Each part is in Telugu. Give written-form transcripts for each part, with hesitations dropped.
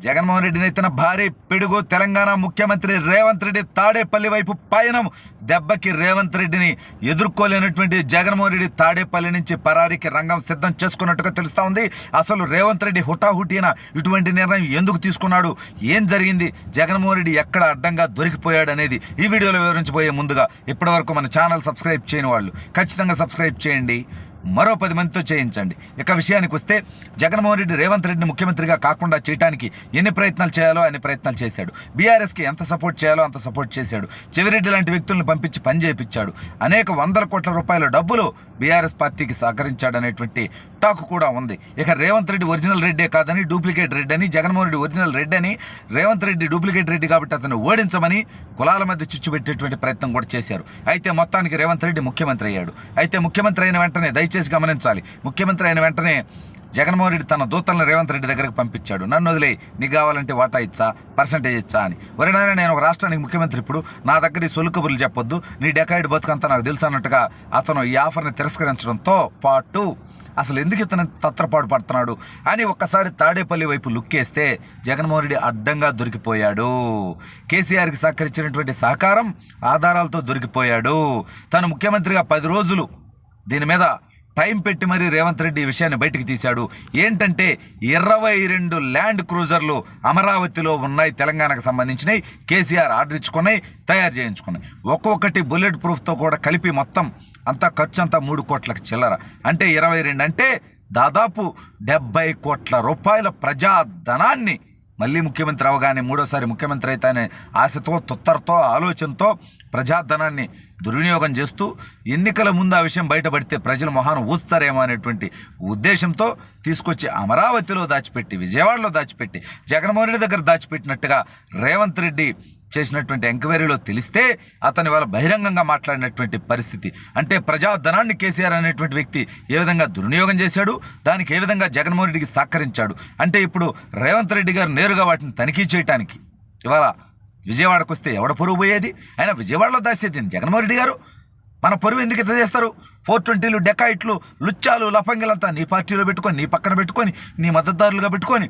జగన్మోహన్ రెడ్డిని ఎత్తిన భారీ పిడుగు. తెలంగాణ ముఖ్యమంత్రి రేవంత్ రెడ్డి తాడేపల్లి వైపు పయనం. దెబ్బకి రేవంత్ రెడ్డిని ఎదుర్కోలేనటువంటి జగన్మోహన్ రెడ్డి తాడేపల్లి నుంచి పరారీకి రంగం సిద్ధం చేసుకున్నట్టుగా తెలుస్తూ ఉంది. అసలు రేవంత్ రెడ్డి హుటాహుటిన ఇటువంటి నిర్ణయం ఎందుకు తీసుకున్నాడు, ఏం జరిగింది, జగన్మోహన్ రెడ్డి ఎక్కడ అడ్డంగా దొరికిపోయాడు అనేది ఈ వీడియోలో వివరించబోయే ముందుగా ఇప్పటివరకు మన ఛానల్ సబ్స్క్రైబ్ చేయని వాళ్ళు ఖచ్చితంగా సబ్స్క్రైబ్ చేయండి, మరో 10 మందితో చేయించండి. ఇక విషయానికి వస్తే జగన్మోహన్ రెడ్డి రేవంత్ రెడ్డిని ముఖ్యమంత్రిగా కాకుండా చేయడానికి ఎన్ని ప్రయత్నాలు చేయాలో అన్ని ప్రయత్నాలు చేశాడు. బీఆర్ఎస్కి ఎంత సపోర్ట్ చేయాలో అంత సపోర్ట్ చేశాడు. చెవిరెడ్డి లాంటి వ్యక్తులను పంపించి పని చేయించాడు. అనేక వందల కోట్ల రూపాయల డబ్బులు బీఆర్ఎస్ పార్టీకి సహకరించాడనేటువంటి టాక్ కూడా ఉంది. ఇక రేవంత్ రెడ్డి ఒరిజినల్ రెడ్డే కాదని డూప్లికేట్ రెడ్డి అని, జగన్మోహన్ రెడ్డి ఒరిజినల్ రెడ్డి అని, రేవంత్ రెడ్డి డూప్లికేట్ రెడ్డి కాబట్టి అతను ఓడించమని కులాల మధ్య చిచ్చు పెట్టేటువంటి ప్రయత్నం కూడా చేశారు. అయితే మొత్తానికి రేవంత్ రెడ్డి ముఖ్యమంత్రి అయ్యాడు. అయితే ముఖ్యమంత్రి అయిన వెంటనే దయచేసి గమనించాలి, ముఖ్యమంత్రి అయిన వెంటనే జగన్మోహన్ రెడ్డి తన దూతలను రేవంత్ రెడ్డి దగ్గరకు పంపించాడు. నన్ను వదిలే, నీకు కావాలంటే వాటా ఇచ్చా, పర్సంటేజ్ ఇచ్చా అని. వరినారా నేను ఒక రాష్ట్రానికి ముఖ్యమంత్రి, ఇప్పుడు నా దగ్గర ఈ సొల్లు కబుర్లు చెప్పొద్దు, నీ డెకాయిడ్ బతుకంతా నాకు తెలుసు అన్నట్టుగా అతను ఈ ఆఫర్ని తిరస్కరించడంతో పాటు అసలు ఎందుకు ఇతను తత్రపాటు పడుతున్నాడు అని ఒక్కసారి తాడేపల్లి వైపు లుక్కేస్తే జగన్మోహన్ రెడ్డి అడ్డంగా దొరికిపోయాడు. కేసీఆర్కి సహకరించినటువంటి సహకారం ఆధారాలతో దొరికిపోయాడు. తను ముఖ్యమంత్రిగా 10 రోజులు దీని మీద టైం పెట్టి మరీ రేవంత్ రెడ్డి ఈ విషయాన్ని బయటికి తీశాడు. ఏంటంటే 22 ల్యాండ్ క్రూజర్లు అమరావతిలో ఉన్నాయి, తెలంగాణకు సంబంధించినవి. కేసీఆర్ ఆర్డర్ ఇచ్చుకున్నాయి, తయారు చేయించుకున్నాయి. ఒక్కొక్కటి బుల్లెట్ ప్రూఫ్తో కూడా కలిపి మొత్తం అంతా ఖర్చు అంతా 3 కోట్లకు చిల్లర. అంటే 22 అంటే దాదాపు 70 కోట్ల రూపాయల ప్రజాధనాన్ని మళ్ళీ ముఖ్యమంత్రి అవగానే మూడోసారి ముఖ్యమంత్రి అయితేనే ఆశతో, తొత్తరతో, ఆలోచనతో ప్రజాధనాన్ని దుర్వినియోగం చేస్తూ ఎన్నికల ముందు ఆ విషయం బయటపడితే ప్రజలు మొహాను ఊస్తారేమో అనేటువంటి ఉద్దేశంతో తీసుకొచ్చి అమరావతిలో దాచిపెట్టి, విజయవాడలో దాచిపెట్టి, జగన్మోహన్ రెడ్డి దగ్గర దాచిపెట్టినట్టుగా రేవంత్ రెడ్డి చేసినటువంటి ఎంక్వైరీలో తెలిస్తే అతని వాళ్ళ బహిరంగంగా మాట్లాడినటువంటి పరిస్థితి. అంటే ప్రజాధనాన్ని కేసీఆర్ అనేటువంటి వ్యక్తి ఏ విధంగా దుర్వినియోగం చేశాడు, దానికి ఏ విధంగా జగన్మోహన్ రెడ్డికి సహకరించాడు. అంటే ఇప్పుడు రేవంత్ రెడ్డి గారు నేరుగా వాటిని తనిఖీ చేయడానికి ఇవాళ విజయవాడకు వస్తే ఎవడ పొరుగు పోయేది, ఆయన విజయవాడలో దాచేది జగన్మోహన్ రెడ్డి గారు. మన పొరుగు ఎందుకు ఇట్లా చేస్తారు? 420లు, డెకాయిట్లు, లుచ్చాలు, లఫంగిలంతా నీ పార్టీలో పెట్టుకొని, నీ పక్కన పెట్టుకొని, నీ మద్దతుదారులుగా పెట్టుకొని,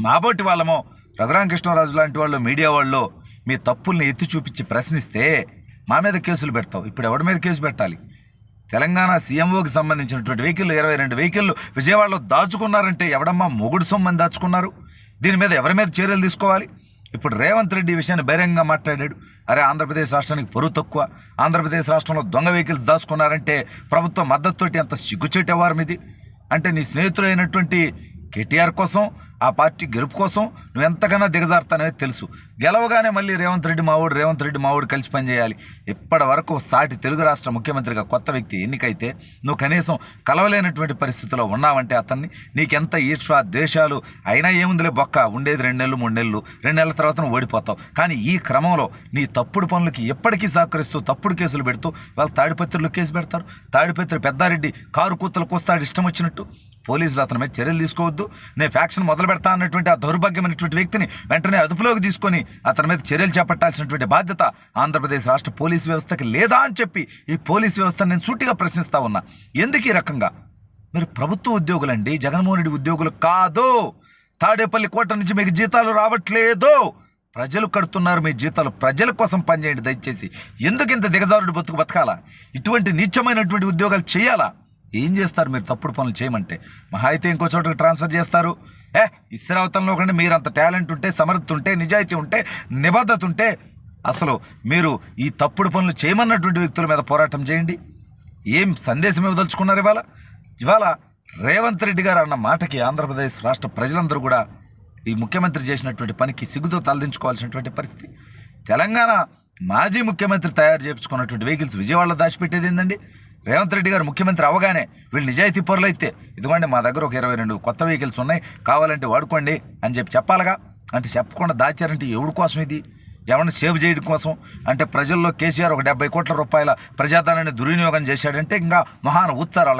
మాబోటి వాళ్ళమో రఘురామకృష్ణరాజు లాంటి వాళ్ళు, మీడియా వాళ్ళు మీ తప్పుల్ని ఎత్తి చూపించి ప్రశ్నిస్తే మా మీద కేసులు పెడతావు. ఇప్పుడు ఎవరి మీద కేసు పెట్టాలి? తెలంగాణ సీఎంఓకి సంబంధించినటువంటి వెహికల్ 22 వెహికల్లు విజయవాడలో దాచుకున్నారంటే ఎవడమ్మా మొగుడు సొమ్మని దాచుకున్నారు? దీని మీద ఎవరి మీద చర్యలు తీసుకోవాలి? ఇప్పుడు రేవంత్ రెడ్డి ఈ విషయాన్ని బహిరంగంగా మాట్లాడాడు. అరే ఆంధ్రప్రదేశ్ రాష్ట్రానికి పరువు తక్కువ, ఆంధ్రప్రదేశ్ రాష్ట్రంలో దొంగ వెహికల్స్ దాచుకున్నారంటే ప్రభుత్వ మద్దతుతోటి అంత సిగ్గుచేటవారం ఇది. అంటే నీ స్నేహితుడైనటువంటి కేటీఆర్ కోసం, ఆ పార్టీ గెలుపు కోసం నువ్వు ఎంతకన్నా దిగజారుతాననేది తెలుసు. గెలవగానే మళ్ళీ రేవంత్ రెడ్డి మావోడు కలిసి పనిచేయాలి. ఇప్పటి వరకు సాటి తెలుగు రాష్ట్ర ముఖ్యమంత్రిగా కొత్త వ్యక్తి ఎన్నికైతే నువ్వు కనీసం కలవలేనటువంటి పరిస్థితిలో ఉన్నావంటే అతన్ని నీకెంత ఈర్ష్య ద్వేషాలు అయినా ఏముందిలే బొక్క, ఉండేది 2 నెలలు 3 నెలలు, 2 నెలల తర్వాత నువ్వు ఓడిపోతావు. కానీ ఈ క్రమంలో నీ తప్పుడు పనులకి ఎప్పటికీ సహకరిస్తూ తప్పుడు కేసులు పెడుతూ వాళ్ళు తాడిపత్రిలో కేసు పెడతారు. తాడిపత్రి పెద్దారెడ్డి కారు కూతలు కోస్తాడు ఇష్టం వచ్చినట్టు. పోలీసులు అతని మీద చర్యలు తీసుకోవద్దు, నేను ఫ్యాక్షన్ మొదలు పెడతా అన్నటువంటి ఆ దౌర్భాగ్యమైనటువంటి వ్యక్తిని వెంటనే అదుపులోకి తీసుకొని అతని మీద చర్యలు చేపట్టాల్సినటువంటి బాధ్యత ఆంధ్రప్రదేశ్ రాష్ట్ర పోలీసు వ్యవస్థకి లేదా అని చెప్పి ఈ పోలీసు వ్యవస్థను నేను సూటిగా ప్రశ్నిస్తా ఉన్నా. ఎందుకు ఈ రకంగా? మీరు ప్రభుత్వ ఉద్యోగులండి, జగన్మోహన్ రెడ్డి ఉద్యోగులు కాదు. తాడేపల్లి కోట నుంచి మీకు జీతాలు రావట్లేదు, ప్రజలు కడుతున్నారు మీ జీతాలు. ప్రజల కోసం పనిచేయండి దయచేసి. ఎందుకు ఇంత దిగజారుడు బతకాలా? ఇటువంటి నీచమైనటువంటి ఉద్యోగాలు చేయాలా? ఏం చేస్తారు మీరు తప్పుడు పనులు చేయమంటే? మహా అయితే ఇంకో చోటకి ట్రాన్స్ఫర్ చేస్తారు. ఇస్రావతంలో కంటే మీరు అంత టాలెంట్ ఉంటే, సమర్థత ఉంటే, నిజాయితీ ఉంటే, నిబద్ధత ఉంటే అసలు మీరు ఈ తప్పుడు పనులు చేయమన్నటువంటి వ్యక్తుల మీద పోరాటం చేయండి. ఏం సందేశం ఇవ్వదలుచుకున్నారు ఇవాళ రేవంత్ రెడ్డి గారు అన్న మాటకి ఆంధ్రప్రదేశ్ రాష్ట్ర ప్రజలందరూ కూడా ఈ ముఖ్యమంత్రి చేసినటువంటి పనికి సిగ్గుతో తలదించుకోవాల్సినటువంటి పరిస్థితి. తెలంగాణ మాజీ ముఖ్యమంత్రి తయారు చేయించుకున్నటువంటి వెహికల్స్ విజయవాడలో దాచిపెట్టేది ఏందండి? రేవంత్ రెడ్డి గారు ముఖ్యమంత్రి అవ్వగానే వీళ్ళు నిజాయితీ పరులు అయితే ఇదిగోండి మా దగ్గర ఒక 22 కొత్త వెహికల్స్ ఉన్నాయి, కావాలంటే వాడుకోండి అని చెప్పాలిగా. అంటే చెప్పకుండా దాచారంటే ఎవడి కోసం ఇది? ఎవరిని సేవ్ చేయడం కోసం. అంటే ప్రజల్లో కేసీఆర్ ఒక 70 కోట్ల రూపాయల ప్రజాధనాన్ని దుర్వినియోగం చేశాడంటే ఇంకా మహాన ఊచ్చారు.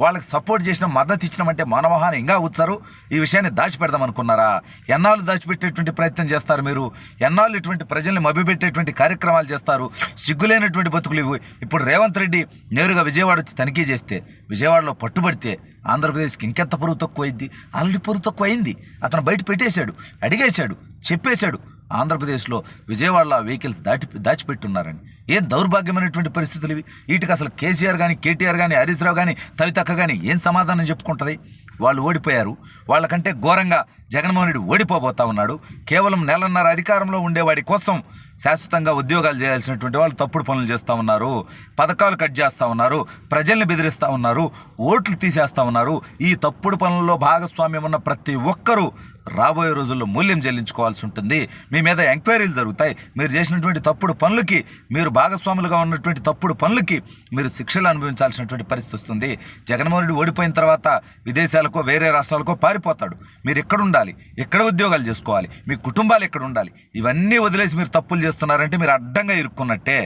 వాళ్ళకి సపోర్ట్ చేసిన మద్దతు ఇచ్చినామంటే మన మహాన ఇంకా ఊచ్చారు. ఈ విషయాన్ని దాచిపెడదాం అనుకున్నారా? ఎన్నాళ్ళు దాచిపెట్టేటువంటి ప్రయత్నం చేస్తారు మీరు? ఎన్నాళ్ళు ఇటువంటి ప్రజల్ని మభ్యపెట్టేటువంటి కార్యక్రమాలు చేస్తారు? సిగ్గులేనటువంటి బతుకులు ఇవి. ఇప్పుడు రేవంత్ రెడ్డి నేరుగా విజయవాడ వచ్చి తనిఖీ చేస్తే, విజయవాడలో పట్టుబడితే ఆంధ్రప్రదేశ్కి ఇంకెంత పరువు తక్కువ అయింది? ఆల్రెడీ పరువు తక్కువ అయింది. అతను బయట పెట్టేశాడు, అడిగేశాడు, చెప్పేశాడు. ఆంధ్రప్రదేశ్లో విజయవాడలో వెహికల్స్ దాచిపెట్టున్నారని. ఏం దౌర్భాగ్యమైనటువంటి పరిస్థితులు ఇవి. వీటికి అసలు కేసీఆర్ కానీ, కేటీఆర్ కానీ, హరీష్ రావు కానీ, కవితక్క కానీ ఏం సమాధానం చెప్పుకుంటుంది? వాళ్ళు ఓడిపోయారు. వాళ్ళకంటే ఘోరంగా జగన్మోహన్ రెడ్డి ఓడిపోబోతా ఉన్నాడు. కేవలం నెలన్నర అధికారంలో ఉండేవాడి కోసం శాశ్వతంగా ఉద్యోగాలు చేయాల్సినటువంటి వాళ్ళు తప్పుడు పనులు చేస్తూ ఉన్నారు, పథకాలు కట్ చేస్తూ ఉన్నారు, ప్రజల్ని బెదిరిస్తూ ఉన్నారు, ఓట్లు తీసేస్తూ ఉన్నారు. ఈ తప్పుడు పనుల్లో భాగస్వామ్యం ఉన్న ప్రతి ఒక్కరూ రాబోయే రోజుల్లో మూల్యం చెల్లించుకోవాల్సి ఉంటుంది. మీ మీద ఎంక్వైరీలు జరుగుతాయి. మీరు చేసినటువంటి తప్పుడు పనులకి, మీరు భాగస్వాములుగా ఉన్నటువంటి తప్పుడు పనులకి మీరు శిక్షలు అనుభవించాల్సినటువంటి పరిస్థితి వస్తుంది. జగన్మోహన్ రెడ్డి ఓడిపోయిన తర్వాత విదేశాలకో వేరే రాష్ట్రాలకో పారిపోతాడు. మీరు ఎక్కడ ఉండాలి? ఎక్కడ ఉద్యోగాలు చేసుకోవాలి? మీ కుటుంబాలు ఎక్కడ ఉండాలి? ఇవన్నీ వదిలేసి మీరు తప్పులు చేస్తున్నారంటే మీరు అడ్డంగా ఇరుక్కున్నట్టే.